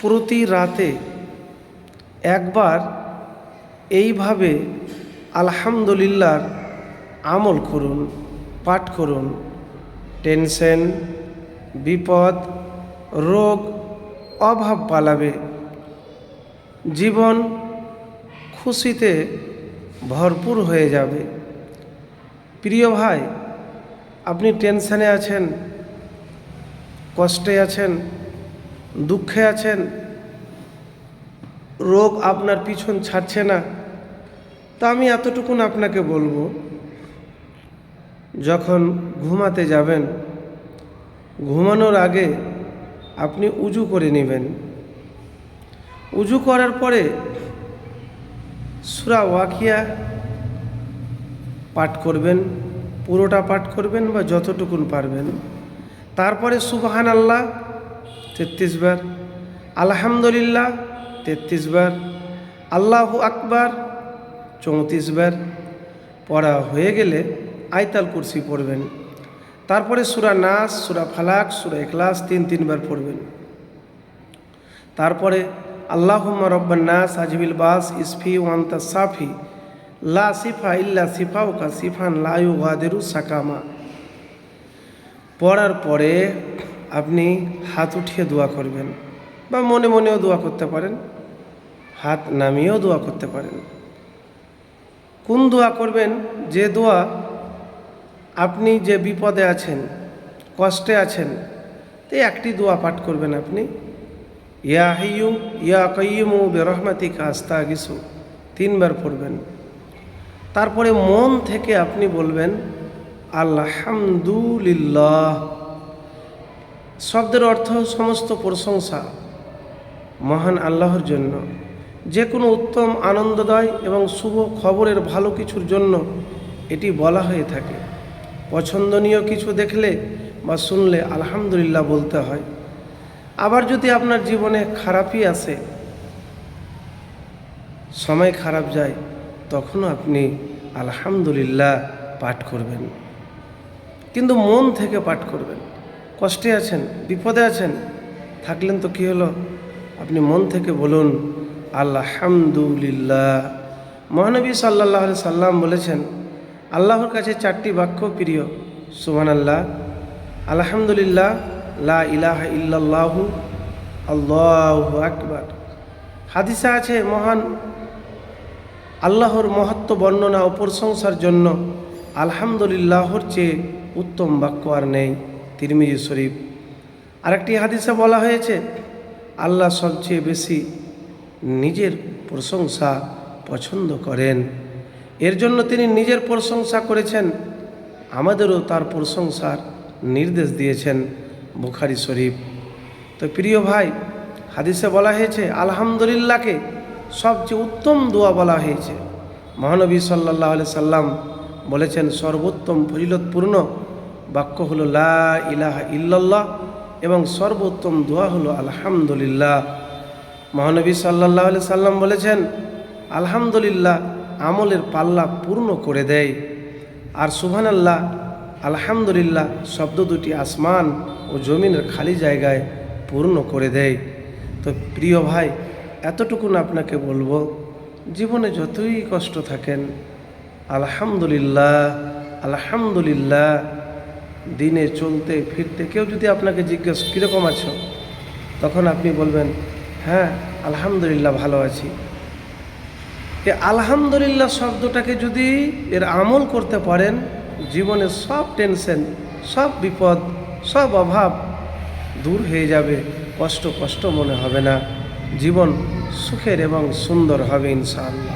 প্রতি রাতে একবার এইভাবে আলহামদুলিল্লাহ আমল করুন, পাঠ করুন। টেনশন, বিপদ, রোগ, অভাব পালাবে, জীবন খুশিতে ভরপুর হয়ে যাবে। প্রিয় ভাই, আপনি টেনশনে আছেন, কষ্টে আছেন, দুঃখে আছেন, রোগ আপনার পিছন ছাড়ছে না, তা আমি এতটুকুন আপনাকে বলবো, যখন ঘুমাতে যাবেন, ঘুমানোর আগে আপনি উজু করে নেবেন। উজু করার পরে সূরা ওয়াকিয়া পাঠ করবেন, পুরোটা পাঠ করবেন বা যতটুকুন পারবেন। তারপরে সুবহানাল্লাহ 33 বার, আলহামদুলিল্লাহ 33 বার, আল্লাহু আকবার 34 বার। পড়া হয়ে গেলে আয়াতুল কুরসি পড়বেন। তারপরে সূরা নাস, সূরা ফালাক, সূরা ইখলাস 3 বার পড়বেন। তারপরে আল্লাহুম্মা রাব্বান নাস আজবিল বাস ইসফি ওয়া আনতা সাফি লা সিফা ইল্লা সিফাউকা সিফান লা ইউগাদিরু সাকামা। পড়ার পরে আপনি হাত উঠিয়ে দোয়া করবেন, বা মনে মনেও দোয়া করতে পারেন, হাত নামিয়েও দোয়া করতে পারেন। কোন দোয়া করবেন? যে দোয়া আপনি যে বিপদে আছেন, কষ্টে আছেন, তো একটি দোয়া পাঠ করবেন আপনি, ইয়া হাইয়্যু ইয়া কাইয়্যুমু বিরহমাতিকা আস্তাগিসু 3 বার পড়বেন। তারপরে মন থেকে আপনি বলবেন আলহামদুলিল্লাহ। শব্দের অর্থ সমস্ত প্রশংসা মহান আল্লাহর জন্য। যে কোনো উত্তম আনন্দদায় এবং শুভ খবরের ভালো কিছুর জন্য এটি বলা হয়ে থাকে। পছন্দনীয় কিছু দেখলে বা শুনলে আলহামদুলিল্লাহ বলতে হয়। আবার যদি আপনার জীবনে খারাপই আসে, সময় খারাপ যায়, তখনও আপনি আলহামদুলিল্লাহ পাঠ করবেন, কিন্তু মন থেকে পাঠ করবেন। কষ্টে আছেন, বিপদে আছেন, থাকলেন তো কী হলো, আপনি মন থেকে বলুন আলহামদুলিল্লাহ। মহানবী সাল্লাল্লাহু আলাইহি সাল্লাম বলেছেন, আল্লাহর কাছে 4টি বাক্য প্রিয়: সুবহানাল্লাহ, আলহামদুলিল্লাহ, লা ইলাহা ইল্লাল্লাহু, আল্লাহু আকবার। হাদিসে আছে, মহান আল্লাহর মহত্ব বর্ণনা ও প্রশংসার জন্য আলহামদুলিল্লাহর চেয়ে উত্তম বাক্য আর নেই। তিরমিজি শরীফ। আরেকটি হাদিসে বলা হয়েছে, আল্লাহ সবচেয়ে বেশি নিজের প্রশংসা পছন্দ করেন। এর জন্য তিনি নিজের প্রশংসা করেছেন, আমাদেরও তার প্রশংসার নির্দেশ দিয়েছেন। বুখারী শরীফ। তো প্রিয় ভাই, হাদিসে বলা হয়েছে আলহামদুলিল্লাহকে সবচেয়ে উত্তম দোয়া বলা হয়েছে। মহানবী সাল্লাল্লাহু আলাইহি সাল্লাম বলেছেন, সর্বোত্তম ফজিলতপূর্ণ বাক্য হলো লা ইলাহা ইল্লাল্লাহ, এবং সর্বোত্তম দোয়া হলো আলহামদুলিল্লাহ। মহানবী সাল্লাল্লাহু আলাইহি সাল্লাম বলেছেন, আলহামদুলিল্লাহ আমলের পাল্লা পূর্ণ করে দেয়, আর সুবহানাল্লাহ, আলহামদুলিল্লাহ শব্দ দুটি আসমান ও জমিনের খালি জায়গায় পূর্ণ করে দেয়। তো প্রিয় ভাই, এতটুকুন আপনাকে বলবো, জীবনে যতই কষ্ট থাকেন, আলহামদুলিল্লাহ আলহামদুলিল্লাহ দিনে চলতে ফিরতে কেউ যদি আপনাকে জিজ্ঞেস কীরকম আছো, তখন আপনি বলবেন, হ্যাঁ আলহামদুলিল্লাহ ভালো আছি। এই আলহামদুলিল্লাহ শব্দটাকে যদি এর আমল করতে পারেন, জীবনের সব টেনশন, সব বিপদ, সব অভাব দূর হয়ে যাবে। কষ্ট মনে হবে না, জীবন সুখের এবং সুন্দর হবে ইনশাআল্লাহ।